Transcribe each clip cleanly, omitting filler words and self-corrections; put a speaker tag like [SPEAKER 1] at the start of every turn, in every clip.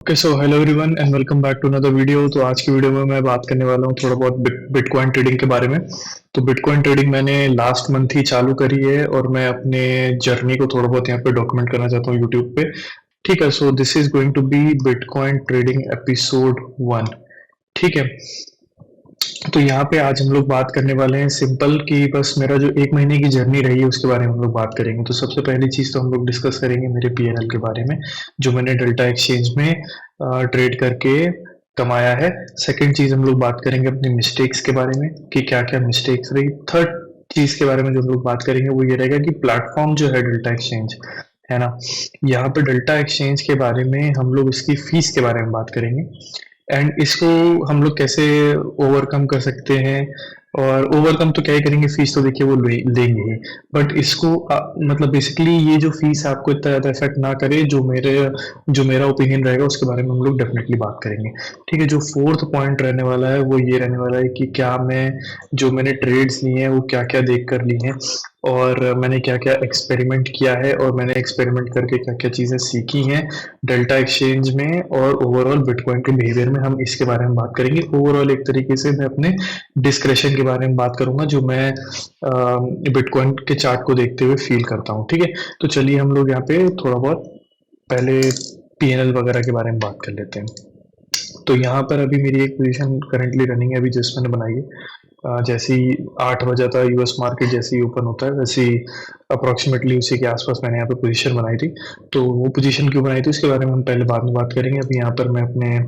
[SPEAKER 1] Okay so hello everyone and welcome back to another video. तो आज की video में मैं बात करने वाला हूँ थोड़ा बहुत बिटकॉइन ट्रेडिंग के बारे में। तो बिटकॉइन ट्रेडिंग मैंने लास्ट मंथ ही चालू करी है और मैं अपने जर्नी को थोड़ा बहुत यहाँ पे डॉक्यूमेंट करना चाहता हूँ यूट्यूब पे। ठीक है, so this is going to be bitcoin trading episode 1। ठीक है, तो यहाँ पे आज हम लोग बात करने वाले हैं सिंपल कि बस मेरा जो एक महीने की जर्नी रही है उसके बारे में हम लोग बात करेंगे। तो सबसे पहली चीज़ तो हम लोग डिस्कस करेंगे मेरे पीएनएल के बारे में, जो मैंने डेल्टा एक्सचेंज में ट्रेड करके कमाया है। सेकंड चीज़ हम लोग बात करेंगे अपनी मिस्टेक्स के बारे में कि क्या क्या मिस्टेक्स रही। थर्ड चीज़ के बारे में जो हम लोग बात करेंगे वो ये रहेगा कि प्लेटफॉर्म जो है डेल्टा एक्सचेंज है ना, यहाँ पे डेल्टा एक्सचेंज के बारे में हम लोग इसकी फीस के बारे में बात करेंगे एंड इसको हम लोग कैसे ओवरकम कर सकते हैं। और ओवरकम तो क्या ही करेंगे, फीस तो देखिए वो लेंगे ही, बट इसको मतलब बेसिकली ये जो फीस है आपको इतना ज़्यादा इफेक्ट ना करे, जो मेरा ओपिनियन रहेगा उसके बारे में हम लोग डेफिनेटली बात करेंगे। ठीक है, जो फोर्थ पॉइंट रहने वाला है वो ये रहने वाला है कि क्या मैंने ट्रेड्स लिए हैं वो क्या क्या देख कर ली हैं और मैंने क्या क्या एक्सपेरिमेंट किया है और मैंने एक्सपेरिमेंट करके क्या क्या चीज़ें सीखी हैं डेल्टा एक्सचेंज में और ओवरऑल बिटकॉइन के बिहेवियर में। हम इसके बारे में बात करेंगे। ओवरऑल एक तरीके से मैं अपने डिस्क्रिप्शन के बारे में बात करूंगा जो मैं बिटकॉइन के चार्ट को देखते हुए फील करता हूँ। ठीक है, तो चलिए हम लोग यहाँ पे थोड़ा बहुत पहले पीएनएल वगैरह के बारे में बात कर लेते हैं। तो यहाँ पर अभी मेरी एक पोजीशन करंटली रनिंग है, अभी जस्ट मैंने बनाई है। जैसे ही 8 बजा था यूएस मार्केट जैसे ही ओपन होता है वैसे ही अप्रोक्सीमेटली उसी के आसपास मैंने यहाँ पे पोजीशन बनाई थी। तो वो पोजीशन क्यों बनाई थी उसके बारे में हम पहले बाद में बात करेंगे। अभी यहाँ पर मैं अपने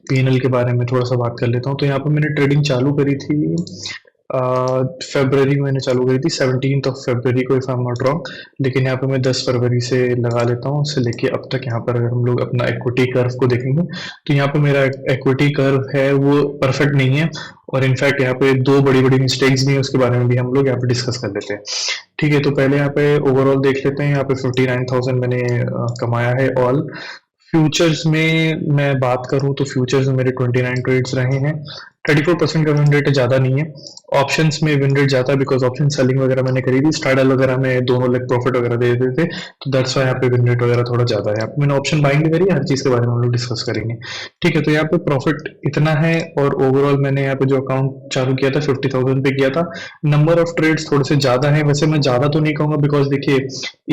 [SPEAKER 1] पीएनएल के बारे में थोड़ा सा बात कर लेता हूँ। तो यहाँ पर मैंने ट्रेडिंग चालू करी थी फरवरी में मैंने चालू करी थी 17th ऑफ फरवरी को, if I am not wrong. लेकिन यहाँ पे मैं 10 फरवरी से लगा लेता हूँ, उससे लेके अब तक। यहाँ पर अगर हम लोग अपना इक्विटी कर्व को देखेंगे तो यहाँ पे मेरा इक्विटी कर्व है वो परफेक्ट नहीं है और इनफैक्ट यहाँ पे दो बड़ी बड़ी मिस्टेक्स भी हैं, उसके बारे में भी हम लोग यहाँ पे डिस्कस कर लेते हैं। ठीक है, तो पहले यहाँ पे ओवरऑल देख लेते हैं। यहाँ पे 59,000 मैंने कमाया है ऑल। फ्यूचर्स में मैं बात करूं तो फ्यूचर्स में मेरे 29 ट्रेड्स रहे हैं। 34% का विन रेट ज़्यादा नहीं है। ऑप्शंस में विन रेट ज़्यादा है बिकॉज ऑप्शन सेलिंग वगैरह मैंने करी थी, स्टार्डल वगैरह में दोनों लेग प्रॉफिट वगैरह दे देते थे, तो दैट्स वाई यहाँ पे विन रेट वगैरह थोड़ा ज़्यादा है। यहाँ पे मैंने ऑप्शन बाइंग भी करी है, हर चीज़ के बारे में हम लोग डिस्कस करेंगे। ठीक है, तो यहाँ पे प्रॉफिट इतना है और ओवरऑल मैंने यहाँ पे जो अकाउंट चालू किया था 50,000 पे किया था। नंबर ऑफ ट्रेड्स थोड़े से ज़्यादा है, वैसे मैं ज़्यादा तो नहीं कहूँगा बिकॉज देखिए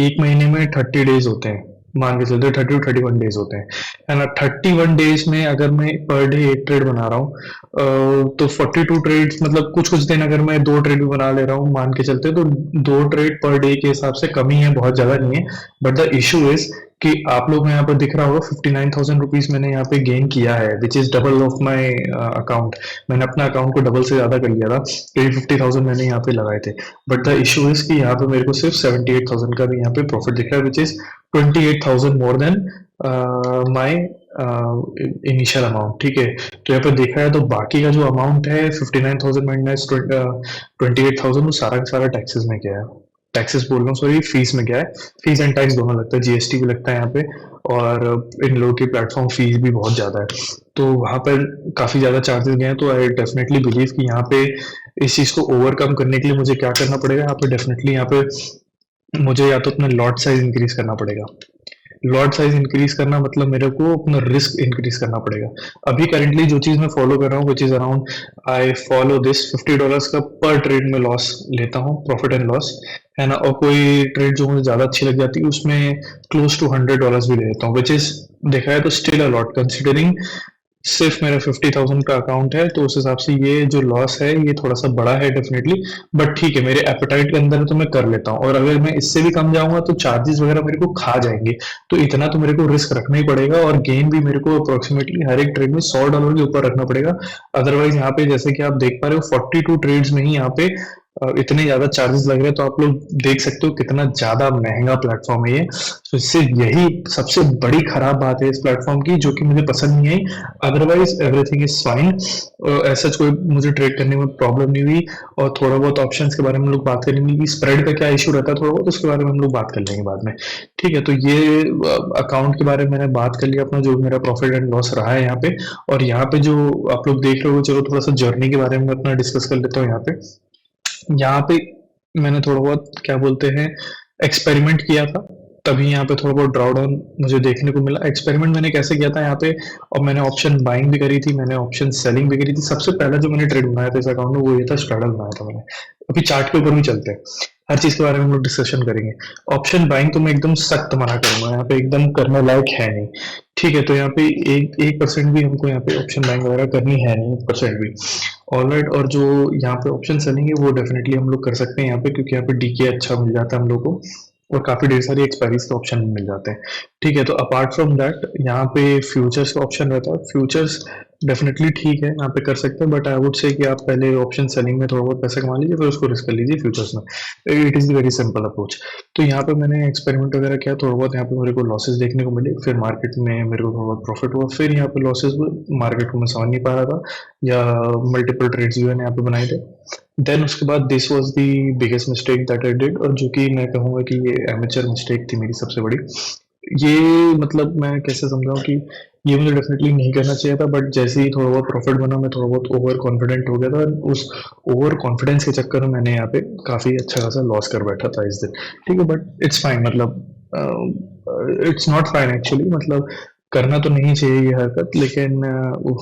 [SPEAKER 1] एक महीने में 30 डेज होते हैं, मान के चलते 30 to 31 डेज होते हैं, है ना। 31 डेज में अगर मैं पर डे एक ट्रेड बना रहा हूँ तो 42 ट्रेड्स, मतलब कुछ कुछ दिन अगर मैं दो ट्रेड भी बना ले रहा हूँ मान के चलते, तो दो ट्रेड पर डे के हिसाब से कमी है, बहुत ज्यादा नहीं है। बट द इशू इज कि आप लोग को यहाँ पर दिख रहा होगा 59,000 रुपीज मैंने यहाँ पे गेन किया है, which is double of my account. मैंने अपना अकाउंट को डबल से ज्यादा कर लिया था, 50,000 मैंने यहाँ पे लगाए थे। बट द इशू इज कि यहाँ पे मेरे को सिर्फ 78,000 का भी यहाँ पे प्रॉफिट दिख रहा है, which is 28,000 more than my initial amount. ठीक है, तो यहाँ पे देखा है तो बाकी का जो अमाउंट है 59,000 माइनस 28,000 वो सारा का सारा टैक्सेस में गया है। टैक्सेस बोल रहा हूँ, सॉरी, फीस में गया है। फीस एंड टैक्स दोनों लगता है, जीएसटी भी लगता है यहाँ पे और इन लोगों की प्लेटफॉर्म फीस भी बहुत ज्यादा है, तो वहां पर काफी ज्यादा चार्जेस गए हैं। तो आई डेफिनेटली बिलीव कि यहाँ पे इस चीज को ओवरकम करने के लिए मुझे क्या करना पड़ेगा, यहाँ पे डेफिनेटली यहाँ पे मुझे या तो अपना लॉट साइज इंक्रीज करना पड़ेगा। लॉट साइज इंक्रीज करना मतलब मेरे को अपना रिस्क इंक्रीज करना पड़ेगा। अभी करेंटली जो चीज मैं फॉलो कर रहा हूँ which is around, I follow this $50 का पर ट्रेड में लॉस लेता हूँ, प्रॉफिट एंड लॉस, है ना। और कोई ट्रेड जो मुझे ज्यादा अच्छी लग जाती है उसमें क्लोज टू $100 भी ले लेता हूँ, विच इज देखा है तो स्टिल अ लॉट कंसिडरिंग सिर्फ मेरा 50,000 का अकाउंट है, तो उस हिसाब से ये जो लॉस है ये थोड़ा सा बड़ा है डेफिनेटली। बट ठीक है, मेरे एपेटाइट के अंदर है तो मैं कर लेता हूँ, और अगर मैं इससे भी कम जाऊंगा तो चार्जेस वगैरह मेरे को खा जाएंगे। तो इतना तो मेरे को रिस्क रखना ही पड़ेगा और गेन भी मेरे को अप्रोक्सीमेटली हर एक ट्रेड में $100 के ऊपर रखना पड़ेगा। अदरवाइज यहाँ पे जैसे कि आप देख पा रहे हो 42 ट्रेड्स में ही यहाँ पे इतने ज्यादा चार्जेस लग रहे हैं, तो आप लोग देख सकते हो कितना ज्यादा महंगा प्लेटफॉर्म है ये। तो इससे यही सबसे बड़ी खराब बात है इस प्लेटफॉर्म की, जो कि मुझे पसंद नहीं आई। अदरवाइज एवरीथिंग इज फाइन, ऐसा कोई मुझे ट्रेड करने में प्रॉब्लम नहीं हुई। और थोड़ा बहुत ऑप्शंस के बारे में हम लोग बात करेंगे कि स्प्रेड का क्या इशू रहता है, थोड़ा बहुत उसके बारे में हम लोग बात कर लेंगे बाद में। ठीक है, तो ये अकाउंट के बारे में मैंने बात कर लिया अपना, जो मेरा प्रॉफिट एंड लॉस रहा है यहाँ पे। और यहाँ पे जो आप लोग देख रहे हो, चलो थोड़ा सा जर्नी के बारे में अपना डिस्कस कर लेता हूँ। यहाँ पे मैंने थोड़ा बहुत क्या बोलते हैं एक्सपेरिमेंट किया था। तभी यहाँ पे थोड़ा बहुत ड्रॉडाउन मुझे देखने को मिला। एक्सपेरिमेंट मैंने कैसे किया था यहाँ पे, और मैंने ऑप्शन बाइंग भी करी थी, मैंने ऑप्शन सेलिंग भी करी थी। सबसे पहला जो मैंने ट्रेड बनाया था इस अकाउंट में वो ये था, स्ट्रैडल बनाया था मैंने। अभी चार्ट के ऊपर भी चलते हैं, हर चीज के बारे में हम लोग डिस्कशन करेंगे। ऑप्शन बाइंग तो मैं एकदम सख्त मना करूंगा, यहाँ पे एकदम करने लायक है नहीं। ठीक है, तो यहाँ पे एक 1% भी हमको यहाँ पे ऑप्शन बाइंग वगैरह करनी है नहीं, 1% भी। ऑलराइट, और जो यहाँ पे ऑप्शन सेलिंग है वो डेफिनेटली हम लोग कर सकते हैं यहाँ पे, क्योंकि यहाँ पे डीके अच्छा मिल जाता है हम लोग को, और काफी ढेर सारी एक्सपायरीज के ऑप्शन मिल जाते हैं। ठीक है, तो अपार्ट फ्रॉम दैट यहाँ पे फ्यूचर्स का ऑप्शन रहता है। फ्यूचर्स डेफिनेटली ठीक है, यहाँ पे कर सकते हैं, बट आई वुड से कि आप पहले ऑप्शन सेलिंग में थोड़ा बहुत पैसा कमा लीजिए, फिर उसको रिस्क कर लीजिए फ्यूचर्स में। It is very simple approach. तो यहाँ पे मैंने एक्सपेरिमेंट वगैरह किया, थोड़ा बहुत यहाँ पे मेरे को लॉसेस देखने को मिले, फिर मार्केट में मेरे को थोड़ा बहुत प्रॉफिट हुआ, फिर यहाँ पे लॉसेस हुए, मार्केट को मैं समझ नहीं पा रहा था, या मल्टीपल ट्रेड्स भी मैंने यहाँ पे बनाए थे। देन उसके बाद this was the biggest mistake that I did, और जो कि मैं कहूँगा कि ये एमेचर मिस्टेक थी मेरी सबसे बड़ी। ये मतलब मैं कैसे समझाऊँ कि ये मुझे डेफिनेटली नहीं करना चाहिए था, बट जैसे ही थोड़ा बहुत प्रॉफिट बना मैं थोड़ा बहुत ओवर कॉन्फिडेंट हो गया था। उस ओवर कॉन्फिडेंस के चक्कर में मैंने यहाँ पे काफ़ी अच्छा खासा लॉस कर बैठा था इस दिन। ठीक है, बट इट्स फाइन, मतलब इट्स नॉट फाइन एक्चुअली, मतलब करना तो नहीं चाहिए ये हरकत, लेकिन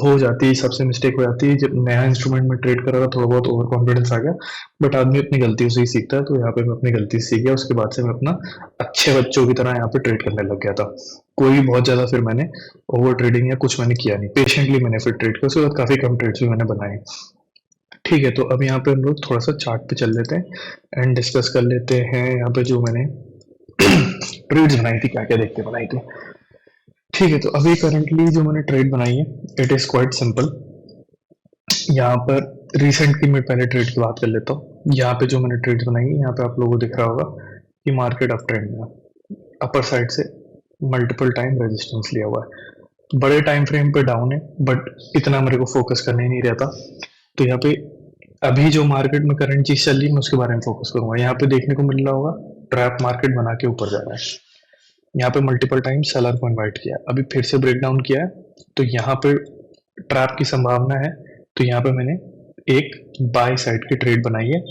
[SPEAKER 1] हो जाती है, सबसे मिस्टेक हो जाती है। जब नया इंस्ट्रूमेंट में ट्रेड कर रहा था, थोड़ा बहुत ओवर कॉन्फिडेंस आ गया, बट आदमी अपनी गलतियों से ही सीखता है। तो यहाँ पे मैं अपनी गलती से सीख गया, उसके बाद से मैं अपना अच्छे बच्चों की तरह यहाँ पे ट्रेड करने लग गया था। कोई बहुत ज्यादा फिर मैंने ओवर ट्रेडिंग या कुछ मैंने किया नहीं, पेशेंटली मैंने फिर ट्रेड किया, उसके बाद काफी कम ट्रेड्स भी मैंने बनाए। ठीक है, तो अब यहाँ पे हम लोग थोड़ा सा चार्ट पे चल लेते हैं एंड डिस्कस कर लेते हैं यहाँ पे जो मैंने ट्रेड्स बनाई थी, क्या क्या देख के बनाई थी। ठीक है, तो अभी करंटली जो मैंने ट्रेड बनाई है, इट इज क्वाइट सिंपल। यहाँ पर रिसेंट की मैं पहले ट्रेड की बात कर लेता हूँ। यहाँ पे जो मैंने ट्रेड बनाई है, यहाँ पे आप लोगों को दिख रहा होगा कि मार्केट अप ट्रेंड में अपर साइड से मल्टीपल टाइम रेजिस्टेंस लिया हुआ है। बड़े टाइम फ्रेम पे डाउन है, बट इतना मेरे को फोकस करने नहीं रहता। तो यहाँ पे अभी जो मार्केट में करंट चीज चल रही है मैं उसके बारे में फोकस करूंगा। यहाँ पे देखने को मिल रहा होगा ट्रैप मार्केट बना के ऊपर जा रहा है। यहाँ पे मल्टीपल टाइम सेलर को इनवाइट किया, अभी फिर से ब्रेक डाउन किया है, तो यहाँ पे ट्रैप की संभावना है। तो यहाँ पे मैंने एक बाय साइड की ट्रेड बनाई है,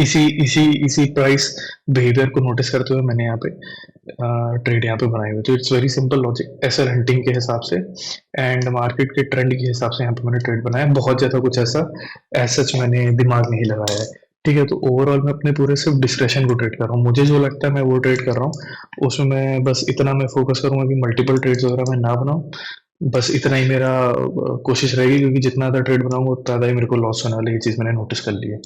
[SPEAKER 1] इसी इसी इसी प्राइस बिहेवियर को नोटिस करते हुए मैंने यहाँ पे ट्रेड यहाँ पे बनाई हुई। तो it's very simple logic, SL hunting के हिसाब से एंड मार्केट के ट्रेंड के हिसाब से यहाँ पे मैंने ट्रेड बनाया। बहुत ज्यादा कुछ ऐसा सच मैंने दिमाग नहीं लगाया है। ठीक है, तो ओवरऑल मैं अपने पूरे सिर्फ डिस्क्रेशन को ट्रेड कर रहा हूँ, मुझे जो लगता है मैं वो ट्रेड कर रहा हूँ। उसमें मैं बस इतना मैं फोकस करूंगा कि मल्टीपल ट्रेड्स वगैरह मैं ना बनाऊं, बस इतना ही मेरा कोशिश रहेगी, क्योंकि जितना ज़्यादा ट्रेड बनाऊंगा उतना ज़्यादा ही मेरे को लॉस होने वाली, ये चीज़ मैंने नोटिस कर ली है।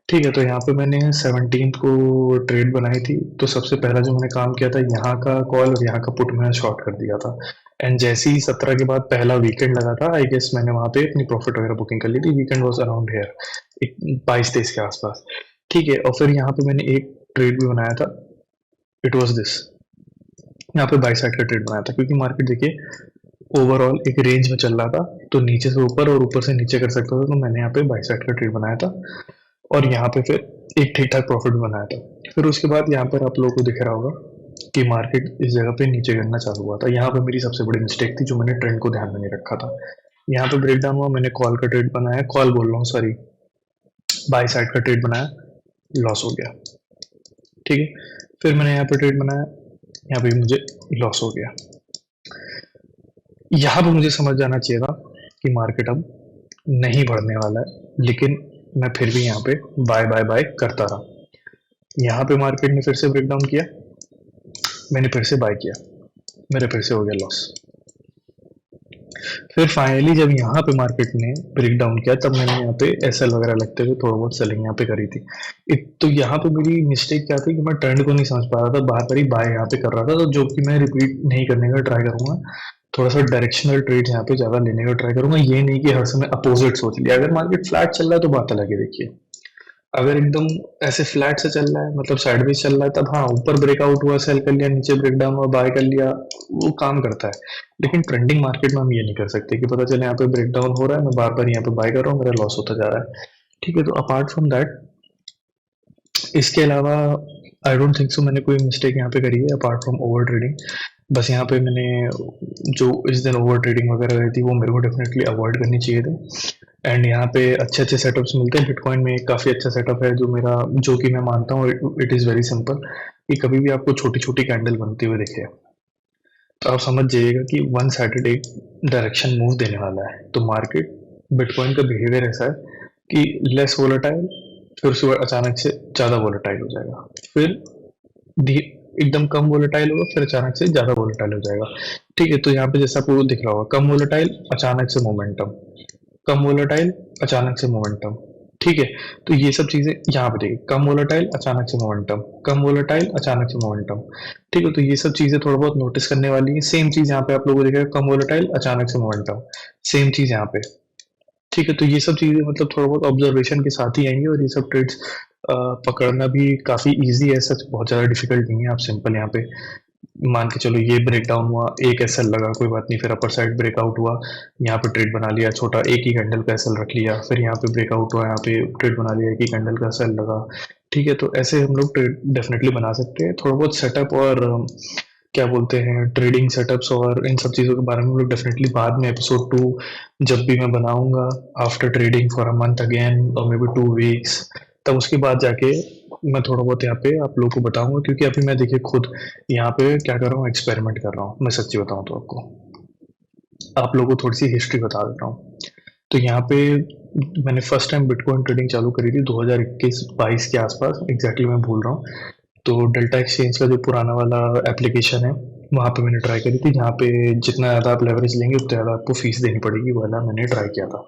[SPEAKER 1] ठीक है, तो यहाँ पे मैंने 17 को ट्रेड बनाई थी। तो सबसे पहला जो मैंने काम किया था, यहाँ का कॉल और यहाँ का पुट मैंने शॉर्ट कर दिया था। एंड जैसे ही 17 के बाद पहला वीकेंड लगा था, आई गेस मैंने वहाँ पे अपनी प्रॉफिट वगैरह बुकिंग कर ली थी। वीकेंड वॉज अराउंड हेयर 22-23 के आसपास। ठीक है, और फिर यहाँ पे मैंने एक ट्रेड भी बनाया था, इट वॉज दिस। यहाँ पे बाई साइड का ट्रेड बनाया था, क्योंकि मार्केट देखिए ओवरऑल एक रेंज में चल रहा था, तो नीचे से ऊपर और ऊपर से नीचे कर सकता था। तो मैंने यहाँ पे बाई साइड का ट्रेड बनाया था, और यहाँ पे फिर एक ठीक ठाक प्रॉफिट बनाया था। फिर उसके बाद यहाँ पर आप लोगों को दिख रहा होगा कि मार्केट इस जगह पे नीचे गिरना चालू हुआ था। यहाँ पे मेरी सबसे बड़ी मिस्टेक थी, जो मैंने ट्रेंड को ध्यान में नहीं रखा था। यहाँ पे ब्रेक डाउन हुआ, मैंने कॉल का ट्रेड बनाया, कॉल बोल रहा हूँ सॉरी, बाई साइड का ट्रेड बनाया, लॉस हो गया। ठीक है, फिर मैंने यहाँ पे ट्रेड बनाया, यहाँ पे मुझे लॉस हो गया। यहाँ पे मुझे समझ जाना चाहिए था कि मार्केट अब नहीं बढ़ने वाला है, लेकिन मैं फिर भी यहाँ पे बाय बाय बाय करता रहा। यहाँ पे मार्केट ने फिर से ब्रेकडाउन किया, मैंने फिर से बाय किया, मेरा फिर से हो गया लॉस। फिर फाइनली जब यहाँ पे मार्केट ने ब्रेक डाउन किया, तब मैंने यहाँ पे एसएल वगैरह लगते हुए थोड़ा बहुत सेलिंग यहाँ पे करी थी। तो यहाँ पे मेरी मिस्टेक क्या थी कि मैं ट्रेंड को नहीं समझ पा रहा था, बार बार ही बाय यहाँ पे कर रहा था, तो जो कि मैं रिपीट नहीं करने का ट्राई करूंगा। थोड़ा सा डायरेक्शनल ट्रेड यहाँ पे ज्यादा लेने का ट्राई करूंगा, ये नहीं कि हर समय अपोजिट सोच लिया। अगर मार्केट फ्लैट चल रहा है तो बात अलग है, देखिए अगर एकदम ऐसे फ्लैट से चल रहा है, मतलब साइडवेज चल रहा है, तब हाँ ऊपर ब्रेकआउट हुआ सेल कर लिया, नीचे ब्रेक डाउन हुआ बाय कर लिया, वो काम करता है। लेकिन ट्रेंडिंग मार्केट में हम ये नहीं कर सकते कि पता चले यहाँ पे ब्रेक डाउन हो रहा है, मैं बार बार यहाँ पे बाय कर रहा हूँ, मेरा लॉस होता जा रहा है। ठीक है, तो अपार्ट फ्रॉम दैट, इसके अलावा आई डोंट थिंक सो मैंने कोई मिस्टेक यहाँ पे करी है अपार्ट फ्रॉम ओवर ट्रेडिंग। बस यहाँ पे मैंने जो इस दिन ओवर ट्रेडिंग वगैरह रही थी, वो मेरे को डेफिनेटली अवॉइड करनी चाहिए थी। एंड यहाँ पे अच्छे-अच्छे सेटअप्स मिलते हैं। बिटकॉइन में एक काफ़ी अच्छा सेटअप है जो कि मैं मानता हूँ इट इज़ वेरी सिंपल कि कभी भी आपको छोटी-छोटी कैंडल बनते हुए दिखे, तो आप समझ जाइएगा कि वन साइडेड एक डायरेक्शन मूव देने वाला है। तो मार्केट बिटकॉइन का बिहेवियर ऐसा है कि लेस वोलेटाइल, फिर उसके बाद अचानक से ज़्यादा वोलेटाइल हो जाएगा। फिर धी एकदम कम वोलेटाइल होगा, फिर अचानक से ज़्यादा वोलेटाइल हो जाएगा। ठीक है, तो यहाँ पे जैसा आपको दिख रहा होगा, कम वोलेटाइल, अचानक से मोमेंटम, कम वोलेटाइल, अचानक से मोमेंटम। ठीक है, तो ये सब चीज़ें यहाँ पे देखिए, कम वोलेटाइल, अचानक से मोमेंटम, कम वोलेटाइल, अचानक से मोमेंटम। ठीक है, तो ये सब चीज़ें थोड़ा बहुत नोटिस करने वाली है। सेम चीज़ यहाँ पे आप लोगों को दिखेगा, कम वोलेटाइल, अचानक से मोमेंटम, सेम चीज़ यहाँ पे। ठीक है, तो ये सब चीज़ें मतलब थोड़ा बहुत ऑब्जर्वेशन के साथ ही आएँगी और ये सब ट्रेड्स पकड़ना भी काफ़ी ईज़ी है, सच बहुत ज़्यादा डिफ़िकल्ट नहीं है। आप सिंपल यहाँ पे मान के चलो, ये ब्रेकडाउन हुआ, एक एसएल लगा, कोई बात नहीं, फिर अपर साइड ब्रेकआउट हुआ, यहाँ पे ट्रेड बना लिया छोटा, एक ही कैंडल का एसएल रख लिया, फिर यहाँ पे ब्रेकआउट हुआ, यहाँ पे ट्रेड बना लिया, एक ही कैंडल का एसएल लगा। ठीक है, तो ऐसे हम लोग ट्रेड डेफिनेटली बना सकते हैं। थोड़ा बहुत सेटअप और क्या बोलते हैं, ट्रेडिंग सेटअप्स और इन सब चीज़ों के बारे में हम लोग डेफिनेटली बाद में एपिसोड 2 जब भी मैं बनाऊंगा, after trading for a month again और मे बी 2 वीक्स, तब उसके बाद जाके मैं थोड़ा बहुत यहाँ पे आप लोगों को बताऊंगा। क्योंकि अभी मैं देखिए खुद यहाँ पे क्या कर रहा हूँ, एक्सपेरिमेंट कर रहा हूँ। मैं सच्ची बताऊँ तो आपको, आप लोगों को थोड़ी सी हिस्ट्री बता देता हूँ। तो यहाँ पे मैंने फर्स्ट टाइम बिटकॉइन ट्रेडिंग चालू करी थी 2021-22 के आसपास, एग्जैक्टली मैं भूल रहा हूँ। तो डेल्टा एक्सचेंज का जो पुराना वाला एप्लीकेशन है, वहाँ पे मैंने ट्राई करी थी, जहाँ पे जितना ज़्यादा आप लेवरेज लेंगे उतना ज़्यादा आपको फीस देनी पड़ेगी, वो वाला मैंने ट्राई किया था।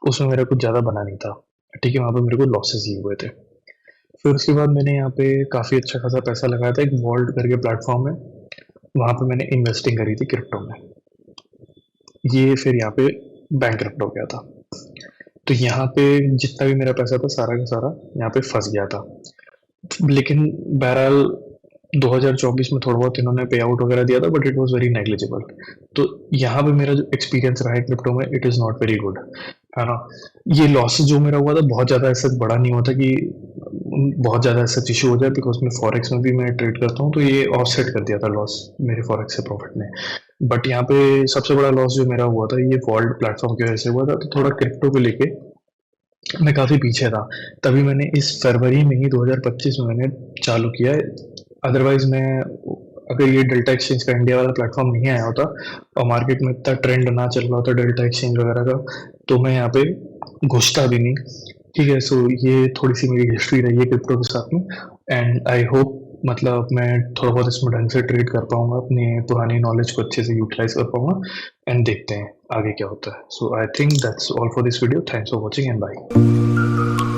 [SPEAKER 1] उसमें मेरा कुछ ज़्यादा बना नहीं था। ठीक है, वहाँ पे मेरे को लॉसेस ही हुए थे। फिर उसके बाद मैंने यहाँ पे काफ़ी अच्छा खासा पैसा लगाया था एक वॉल्ट करके प्लेटफॉर्म में, वहाँ पे मैंने इन्वेस्टिंग करी थी क्रिप्टो में। ये फिर यहाँ पे बैंकरप्ट हो गया था। तो यहाँ पे जितना भी मेरा पैसा था सारा का सारा यहाँ पे फंस गया था। लेकिन बहरहाल 2024 में थोड़ा बहुत इन्होंने पे आउट वगैरह दिया था, but it was very negligible. तो यहाँ पे मेरा जो एक्सपीरियंस रहा है क्रिप्टो में, it is not very good, है ना। ये लॉस जो मेरा हुआ था बहुत ज़्यादा ऐसा बड़ा नहीं हुआ था कि बहुत ज़्यादा ऐसा इशू हो जाए, बिकॉज मैं फॉरेक्स में भी मैं ट्रेड करता हूँ, तो ये ऑफसेट कर दिया था लॉस मेरे फॉरेक्स से प्रॉफिट ने। बट यहाँ पे सबसे बड़ा लॉस जो मेरा हुआ था ये वॉल्ट प्लेटफॉर्म की वजह से हुआ था। तो थोड़ा क्रिप्टो को लेके मैं काफ़ी पीछे था, तभी मैंने इस फरवरी में ही 2025 में मैंने चालू किया है। अदरवाइज मैं, अगर ये डेल्टा एक्सचेंज का इंडिया वाला प्लेटफॉर्म नहीं आया होता और मार्केट में इतना ट्रेंड ना चल रहा होता डेल्टा एक्सचेंज वगैरह का, तो मैं यहाँ पे घुसता भी नहीं। ठीक है, सो ये थोड़ी सी मेरी हिस्ट्री रही है क्रिप्टो के साथ में। एंड आई होप मतलब मैं थोड़ा बहुत इसमें ढंग से ट्रेड कर पाऊंगा, अपने पुरानी नॉलेज को अच्छे से यूटिलाइज कर पाऊंगा। एंड देखते हैं आगे क्या होता है। So I think that's all for this video. Thanks for watching and bye.